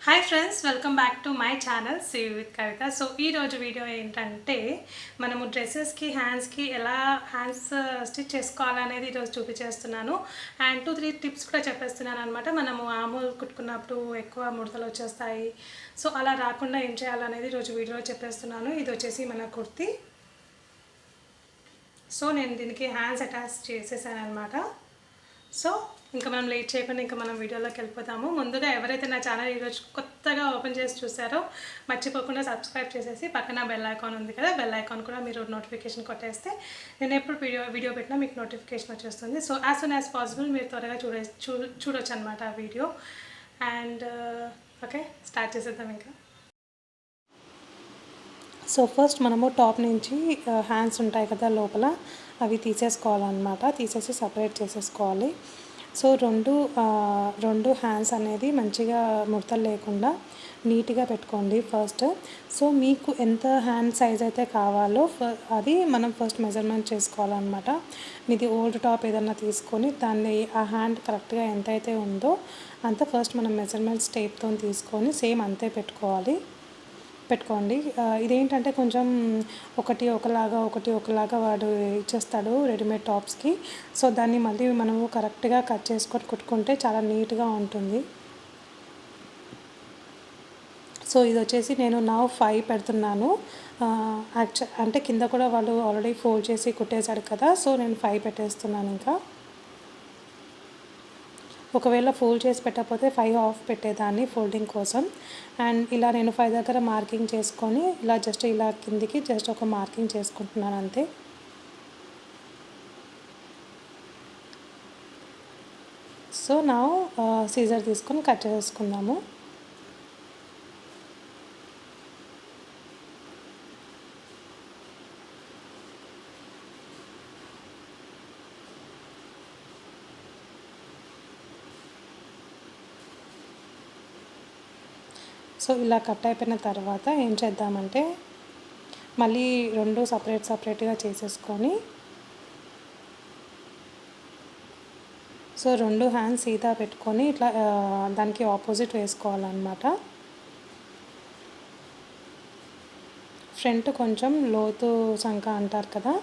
Hi friends, welcome back to my channel save with Kavitha. So ఈరోజు video ఏంటంటే మనము డ్రెస్సెస్కి హ్యాండ్స్కి ఎలా హ్యాండ్స్ స్టిచ్ చేసుకోవాలనేది ఈరోజు చూపించేస్తున్నాను. అండ్ 2-3 టిప్స్ కూడా చెప్పేస్తున్నాను అనమాట. మనము ఆమూలు కుట్టుకున్నప్పుడు ఎక్కువ ముడతలు వచ్చేస్తాయి. సో అలా రాకుండా ఏం చేయాలనేది ఈరోజు వీడియోలో చెప్పేస్తున్నాను. ఇది వచ్చేసి మన కుర్తీ. సో నేను దీనికి హ్యాండ్స్ అటాచ్ చేసేసాను అనమాట. సో ఇంకా మనం లేట్ చేయకుండా ఇంకా మనం వీడియోలోకి వెళ్ళిపోతాము. ముందుగా ఎవరైతే నా ఛానల్ ఈరోజు కొత్తగా ఓపెన్ చేసి చూసారో మర్చిపోకుండా సబ్స్క్రైబ్ చేసేసి పక్కన బెల్ ఐకాన్ ఉంది కదా, బెల్ ఐకాన్ కూడా మీరు నోటిఫికేషన్ కొట్టేస్తే నేను ఎప్పుడు వీడియో పెట్టినా మీకు నోటిఫికేషన్ వచ్చేస్తుంది. So as soon as possible మీరు త్వరగా చూడొచ్చు అనమాట ఆ వీడియో. అండ్ ఓకే, స్టార్ట్ చేసేద్దాం ఇంకా. సో ఫస్ట్ మనము టాప్ నుంచి హ్యాండ్స్ ఉంటాయి కదా లోపల, అవి తీసేసుకోవాలన్నమాట. తీసేసి సపరేట్ చేసేసుకోవాలి. సో రెండు హ్యాండ్స్ అనేది మంచిగా ముడతలు లేకుండా నీట్గా పెట్టుకోండి ఫస్ట్. సో మీకు ఎంత హ్యాండ్ సైజ్ అయితే కావాలో అది మనం ఫస్ట్ మెజర్మెంట్ చేసుకోవాలన్నమాట. మీది ఓల్డ్ టాప్ ఏదన్నా తీసుకొని దాన్ని ఆ హ్యాండ్ కరెక్ట్గా ఎంత అయితే ఉందో అంత ఫస్ట్ మనం మెజర్మెంట్స్ టేప్తో తీసుకొని సేమ్ అంతే పెట్టుకోండి. ఇదేంటంటే కొంచెం ఒకటి ఒకలాగా వాడు ఇచ్చేస్తాడు రెడీమేడ్ టాప్స్కి. సో దాన్ని మళ్ళీ మనము కరెక్ట్గా కట్ చేసుకొని కుట్టుకుంటే చాలా నీట్గా ఉంటుంది. సో ఇది వచ్చేసి నేను నా 5 పెడుతున్నాను. అంటే కింద కూడా వాళ్ళు ఆల్రెడీ ఫోల్డ్ చేసి కుట్టేశాడు కదా, సో నేను 5 పెట్టేస్తున్నాను. ఇంకా ఒకవేళ ఫోల్డ్ చేసి పెట్టకపోతే 5 ఆఫ్ పెట్టేదాన్ని ఫోల్డింగ్ కోసం. అండ్ ఇలా నేను 5 దగ్గర మార్కింగ్ చేసుకొని ఇలా కిందికి జస్ట్ ఒక మార్కింగ్ చేసుకుంటున్నాను అంతే. సో నా సీజర్ తీసుకొని కట్ చేసుకుందాము. సో ఇలా కట్ అయిపోయిన తర్వాత ఏం చేద్దామంటే మళ్ళీ రెండు సపరేట్గా చేసేసుకొని, సో 2 హ్యాండ్స్ సీదా పెట్టుకొని ఇట్లా దానికి ఆపోజిట్ వేసుకోవాలన్నమాట. ఫ్రంట్ కొంచెం లోతు సంక అంటారు కదా,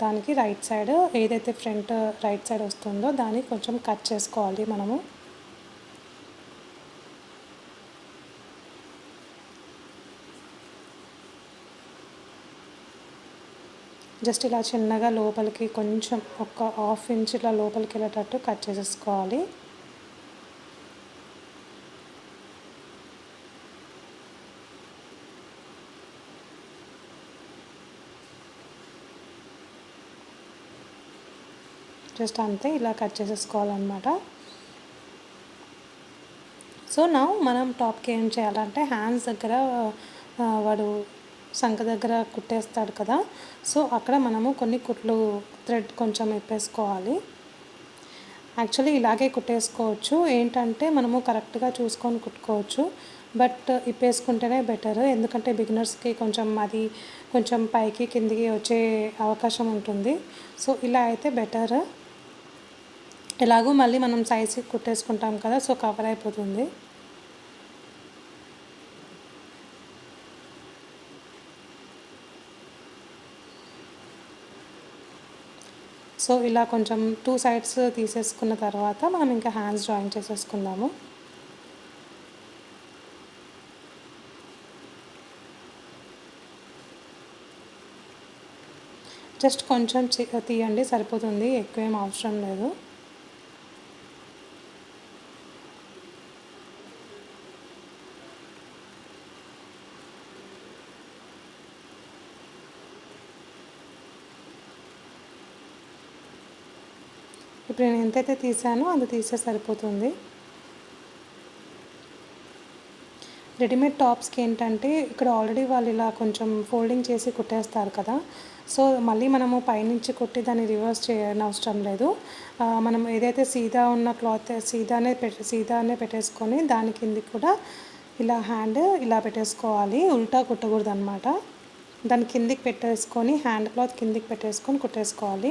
దానికి రైట్ సైడ్ ఏదైతే ఫ్రంట్ రైట్ సైడ్ వస్తుందో దాన్ని కొంచెం కట్ చేసుకోవాలి మనము. జస్ట్ ఇలా చిన్నగా లోపలికి కొంచెం ఒక 1/2 ఇంచ్ ఇలా లోపలికి వెళ్ళేటట్టు కట్ చేసేసుకోవాలి. జస్ట్ అంతే, ఇలా కట్ చేసేసుకోవాలన్నమాట. సో నా మనం టాప్కి ఏం చేయాలంటే హ్యాండ్స్ దగ్గర వాడు సంక దగ్గర కుట్టేస్తాడు కదా, సో అక్కడ మనము కొన్ని కుట్లు థ్రెడ్ కొంచెం ఇప్పేసుకోవాలి. యాక్చువల్లీ ఇలాగే కుట్టేసుకోవచ్చు, ఏంటంటే మనము కరెక్ట్గా చూసుకొని కుట్టుకోవచ్చు, బట్ ఇప్పేసుకుంటేనే బెటర్. ఎందుకంటే బిగినర్స్కి అది కొంచెం పైకి కిందికి వచ్చే అవకాశం ఉంటుంది. సో ఇలా అయితే బెటర్. ఎలాగో మళ్ళీ మనం సైజ్కి కుట్టేసుకుంటాం కదా, సో కవర్ అయిపోతుంది. సో ఇలా కొంచెం 2 సైడ్స్ తీసేసుకున్న తర్వాత మనం ఇంకా హ్యాండ్స్ జాయిన్ చేసేసుకుందాము. జస్ట్ కొంచెం తీయండి, సరిపోతుంది, ఎక్కువేం అవసరం లేదు. ఇప్పుడు నేను ఎంతైతే తీసానో అది తీసే సరిపోతుంది. రెడీమేడ్ టాప్స్కి ఏంటంటే ఇక్కడ ఆల్రెడీ వాళ్ళు ఇలా కొంచెం ఫోల్డింగ్ చేసి కుట్టేస్తారు కదా, సో మళ్ళీ మనము పైనుంచి కుట్టి దాన్ని రివర్స్ చేయనవసరం లేదు. మనం ఏదైతే సీదా ఉన్న క్లాత్ సీదానే పెట్టేసుకొని దాని కిందికి కూడా ఇలా హ్యాండ్ ఇలా పెట్టేసుకోవాలి, ఉల్టా కుట్టకూడదు అనమాట. దాన్ని కిందికి పెట్టేసుకొని హ్యాండ్ క్లాత్ కిందికి పెట్టేసుకొని కుట్టేసుకోవాలి.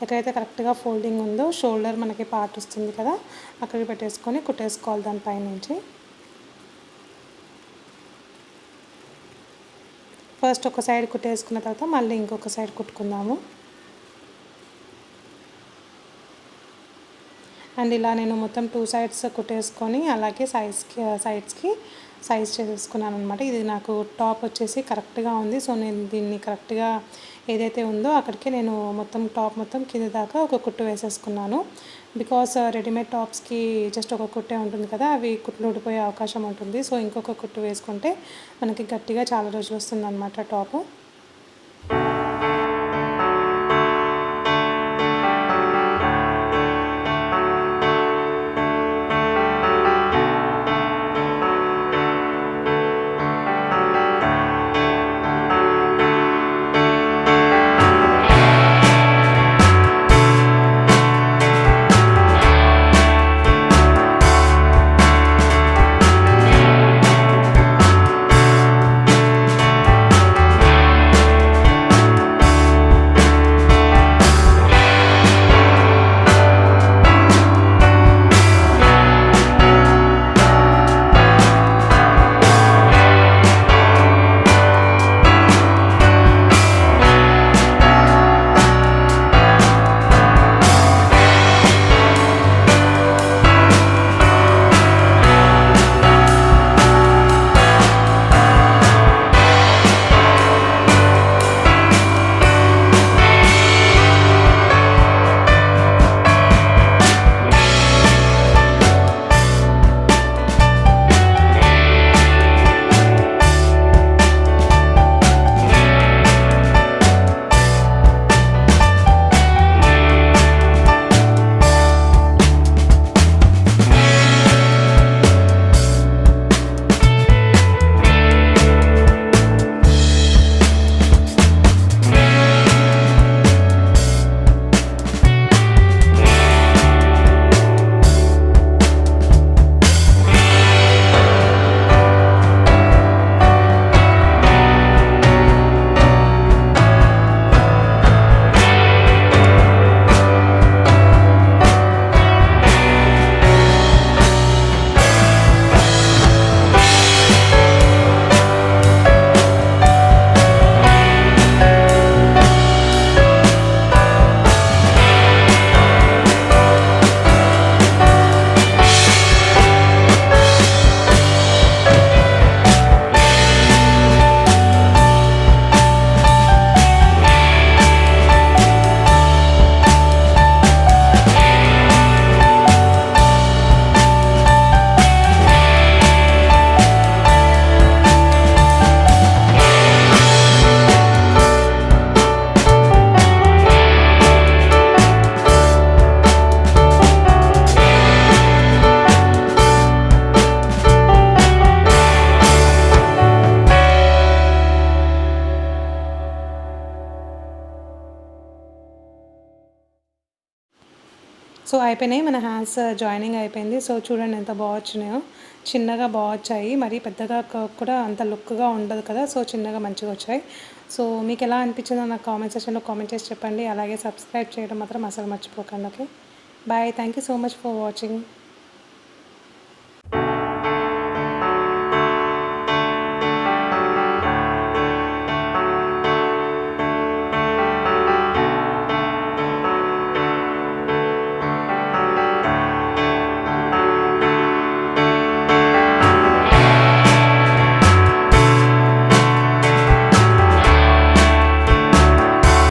ఎక్కడైతే కరెక్ట్గా ఫోల్డింగ్ ఉందో షోల్డర్ మనకి పార్ట్ వస్తుంది కదా, అక్కడికి పెట్టేసుకొని కుట్టేసుకోవాలి దానిపై నుంచి. ఫస్ట్ ఒక సైడ్ కుట్టేసుకున్న తర్వాత మళ్ళీ ఇంకొక సైడ్ కుట్టుకుందాము. అండ్ ఇలా నేను మొత్తం 2 సైడ్స్ కుట్టేసుకొని అలాగే సైడ్స్కి సైజ్ చేసేసుకున్నాను అనమాట. ఇది నాకు టాప్ వచ్చేసి కరెక్ట్గా ఉంది. సో నేను దీన్ని కరెక్ట్గా ఏదైతే ఉందో అక్కడికి నేను మొత్తం టాప్ మొత్తం కింద దాకా ఒక కుట్టు వేసేసుకున్నాను. బికాస్ రెడీమేడ్ టాప్స్కి జస్ట్ ఒక కుట్టే ఉంటుంది కదా, అవి కుట్లు ఊడిపోయే అవకాశం ఉంటుంది. సో ఇంకొక కుట్టు వేసుకుంటే మనకి గట్టిగా చాలా రోజులు వస్తుంది అనమాట టాపు. సో అయిపోయినాయి, మన హ్యాండ్స్ జాయినింగ్ అయిపోయింది. సో చూడండి ఎంత బాగా వచ్చినాయో, చిన్నగా బాగా వచ్చాయి, మరి పెద్దగా కూడా అంత లుక్గా ఉండదు కదా. సో చిన్నగా మంచిగా వచ్చాయి. సో మీకు ఎలా అనిపించిందో నాకు కామెంట్ సెక్షన్లో కామెంట్ చేసి చెప్పండి. అలాగే సబ్స్క్రైబ్ చేయడం మాత్రం అసలు మర్చిపోకండి. Okay, bye. Thank you so much for watching.